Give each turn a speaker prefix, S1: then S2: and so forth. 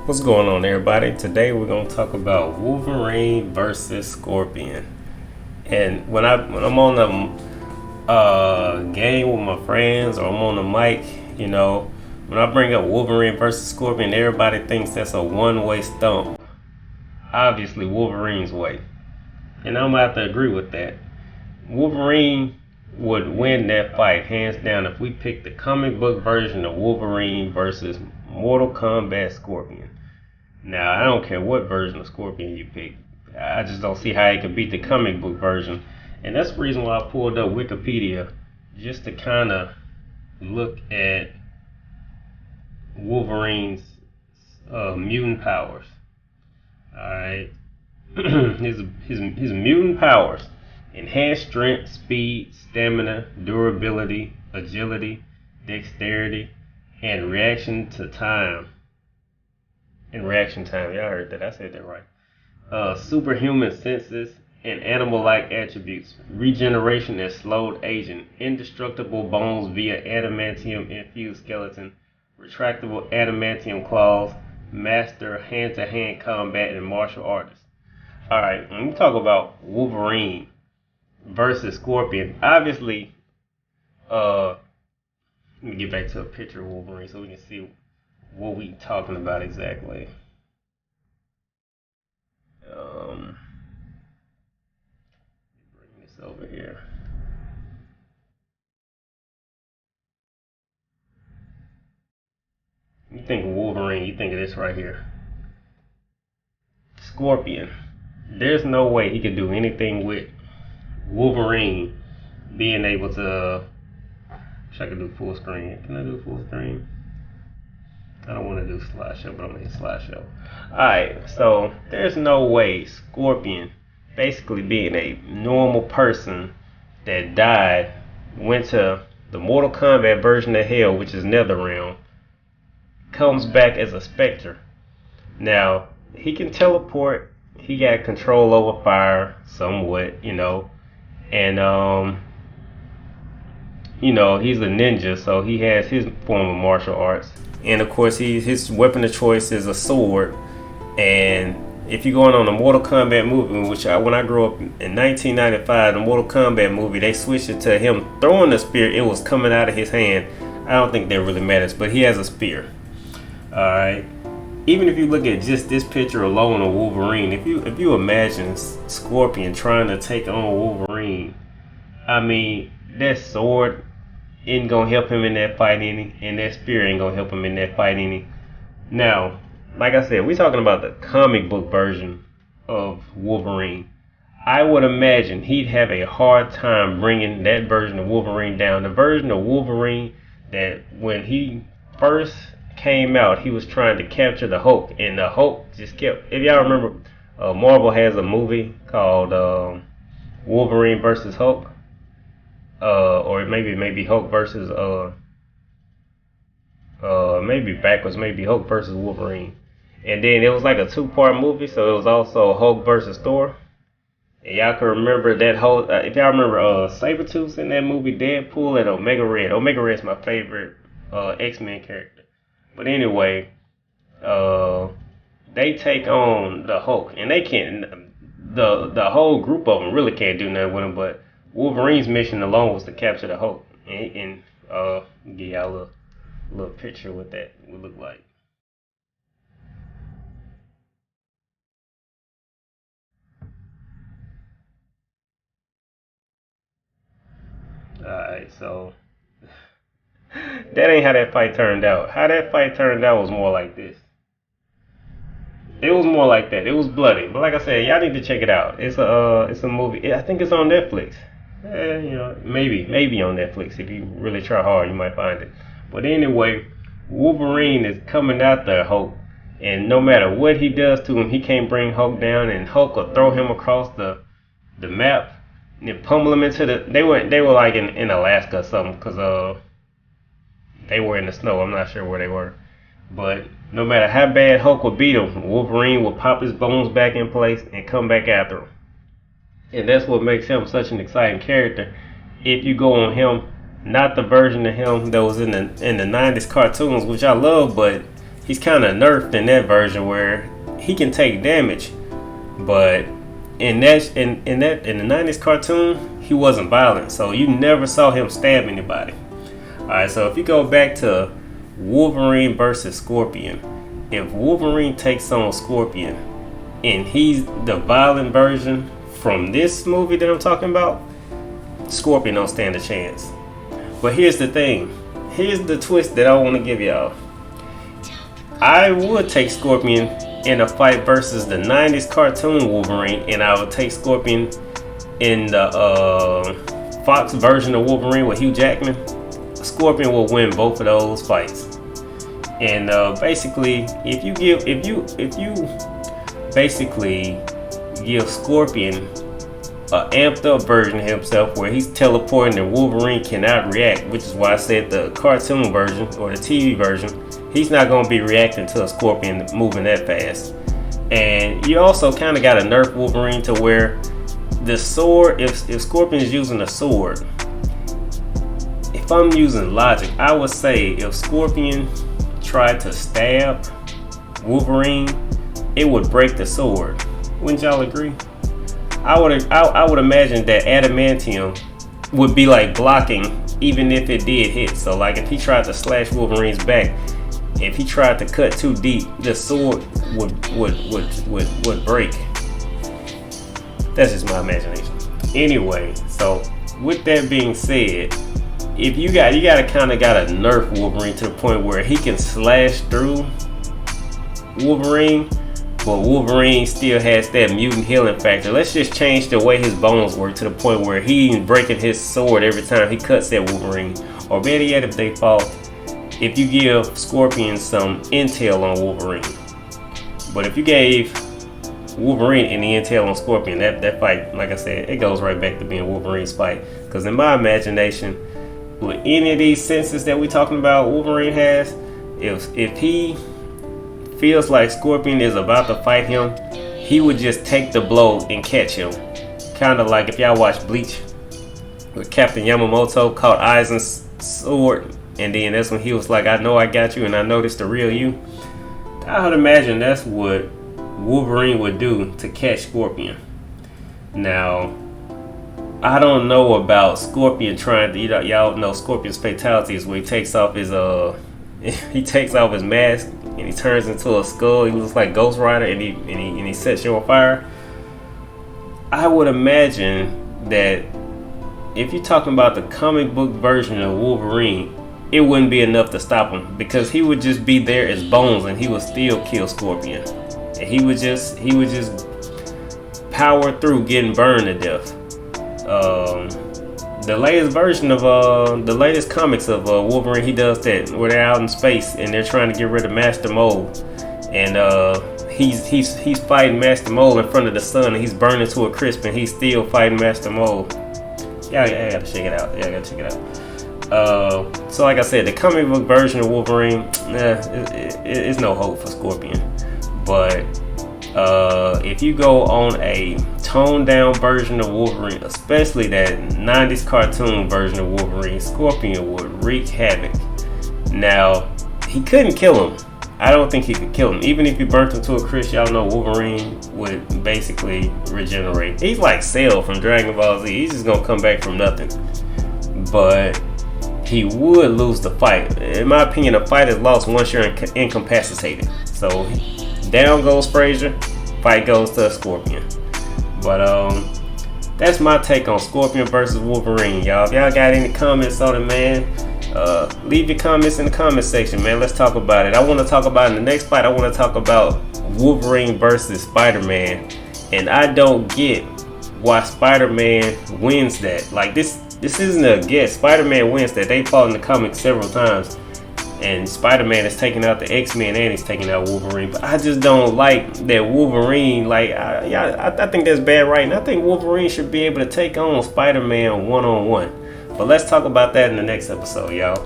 S1: What's going on, everybody? Today we're going to talk about Wolverine versus Scorpion. And when I'm on the game with my friends, or I'm on the mic, when I bring up Wolverine versus Scorpion, everybody thinks that's a one-way stump. Obviously, Wolverine's way, and I'm gonna have to agree with that. Wolverine would win that fight hands down if we pick the comic book version of Wolverine versus Mortal Kombat Scorpion. Now, I don't care what version of Scorpion you pick. I just don't see how it could beat the comic book version. And that's the reason why I pulled up Wikipedia, just to kind of look at Wolverine's mutant powers. Alright. his mutant powers: enhanced strength, speed, stamina, durability, agility, dexterity, and reaction time. Y'all heard that. I said that right. Superhuman senses and animal-like attributes. Regeneration and slowed aging. Indestructible bones via adamantium-infused skeleton. Retractable adamantium claws. Master hand-to-hand combat and martial artist. Alright, when we talk about Wolverine versus Scorpion, obviously, let me get back to a picture of Wolverine so we can see what we talking about exactly. Bring this over here. You think of Wolverine, you think of this right here. Scorpion. There's no way he could do anything with Wolverine being able to. Wish I could do full screen. Can I do full screen? I don't want to do slideshow, but I'm going to hit slideshow. Alright, so there's no way Scorpion, basically being a normal person that died, went to the Mortal Kombat version of hell, which is NetherRealm, comes back as a Spectre. Now, he can teleport, he got control over fire somewhat, and he's a ninja, so he has his form of martial arts. And of course, his weapon of choice is a sword. And if you're going on the Mortal Kombat movie, when I grew up in 1995, the Mortal Kombat movie, they switched it to him throwing the spear. It was coming out of his hand. I don't think that really matters, but he has a spear. Alright. Even if you look at just this picture alone of Wolverine, if you imagine Scorpion trying to take on Wolverine, I mean, that sword ain't gonna help him in that fight any, and that spear ain't gonna help him in that fight any. Now, like I said, we're talking about the comic book version of Wolverine. I would imagine he'd have a hard time bringing that version of Wolverine down. The version of Wolverine that when he first came out, he was trying to capture the Hulk, and the Hulk just kept. If y'all remember, Marvel has a movie called Wolverine versus Hulk. Or maybe Hulk versus maybe backwards, maybe Hulk versus Wolverine. And then it was like a 2-part movie, so it was also Hulk versus Thor. And y'all can remember that whole if y'all remember Sabretooth's in that movie, Deadpool, and Omega Red. Omega Red's my favorite X-Men character. But anyway, they take on the Hulk, and they can't, the whole group of them really can't do nothing with him, but Wolverine's mission alone was to capture the Hulk, and give y'all a little picture of what that would look like. Alright, so that ain't how that fight turned out. How that fight turned out was more like this. It was more like that. It was bloody, but like I said, y'all need to check it out. It's a movie. I think it's on Netflix. Maybe on Netflix. If you really try hard, you might find it. But anyway, Wolverine is coming after Hulk, and no matter what he does to him, he can't bring Hulk down, and Hulk will throw him across the map and pummel him into the. They were like in Alaska or something, because they were in the snow. I'm not sure where they were, but no matter how bad Hulk would beat him, Wolverine will pop his bones back in place and come back after him. And that's what makes him such an exciting character. If you go on him, not the version of him that was in the 90s cartoons, which I love, but he's kind of nerfed in that version where he can take damage, but in the 90s cartoon, he wasn't violent, so you never saw him stab anybody. Alright, so if you go back to Wolverine versus Scorpion, if Wolverine takes on Scorpion and he's the violent version from this movie that I'm talking about, Scorpion don't stand a chance. But here's the thing, here's the twist that I want to give y'all. I would take Scorpion in a fight versus the 90s cartoon Wolverine, and I would take Scorpion in the Fox version of Wolverine with Hugh Jackman. Scorpion will win both of those fights. And basically, if you basically give Scorpion an amped up version of himself where he's teleporting and Wolverine cannot react, which is why I said the cartoon version or the TV version, he's not going to be reacting to a Scorpion moving that fast. And you also kind of got to nerf Wolverine to where the sword, if Scorpion is using a sword, if I'm using logic, I would say if Scorpion tried to stab Wolverine, it would break the sword. Wouldn't y'all agree? I would imagine that adamantium would be like blocking even if it did hit. So like if he tried to slash Wolverine's back, if he tried to cut too deep, the sword would break. That's just my imagination. Anyway, so with that being said, if you gotta nerf Wolverine to the point where he can slash through Wolverine, but Wolverine still has that mutant healing factor. Let's just change the way his bones work to the point where he's breaking his sword every time he cuts at Wolverine. Or better yet, if they fall, if you give Scorpion some intel on Wolverine. But if you gave Wolverine any intel on Scorpion, that fight, like I said, it goes right back to being Wolverine's fight. Because in my imagination, with any of these senses that we're talking about Wolverine has, if he feels like Scorpion is about to fight him, he would just take the blow and catch him. Kind of like if y'all watch Bleach, with Captain Yamamoto caught Aizen's sword, and then that's when he was like, I know I got you and I know this the real you. I would imagine that's what Wolverine would do to catch Scorpion. Now, I don't know about Scorpion trying to, y'all know Scorpion's fatality is where he takes off his mask and he turns into a skull. He looks like Ghost Rider and he sets you on fire. I would imagine that if you're talking about the comic book version of Wolverine, it wouldn't be enough to stop him, because he would just be there as bones and he would still kill Scorpion. And he would just power through getting burned to death. The latest version of the latest comics of Wolverine, he does that where they're out in space and they're trying to get rid of Master Mold, and he's fighting Master Mold in front of the sun and he's burning to a crisp and he's still fighting Master Mold. Yeah, I gotta check it out. So like I said, the comic book version of Wolverine, it's no hope for Scorpion. But if you go on a toned down version of Wolverine, especially that 90s cartoon version of Wolverine, Scorpion would wreak havoc. Now, he couldn't kill him. I don't think he could kill him. Even if you burnt him to a crisp, y'all know Wolverine would basically regenerate. He's like Cell from Dragon Ball Z. He's just gonna come back from nothing. But he would lose the fight. In my opinion, a fight is lost once you're incapacitated. So down goes Frazier, fight goes to Scorpion. But that's my take on Scorpion versus Wolverine, y'all. If y'all got any comments on it, man, leave your comments in the comment section, man. Let's talk about it. I want to talk about in the next fight, I want to talk about Wolverine versus Spider-Man. And I don't get why Spider-Man wins that. Like, this isn't a guess. Spider-Man wins that. They fought in the comics several times, and Spider-Man is taking out the X-Men and he's taking out Wolverine. But I just don't like that Wolverine, like, I think that's bad writing. I think Wolverine should be able to take on Spider-Man one-on-one. But let's talk about that in the next episode, y'all.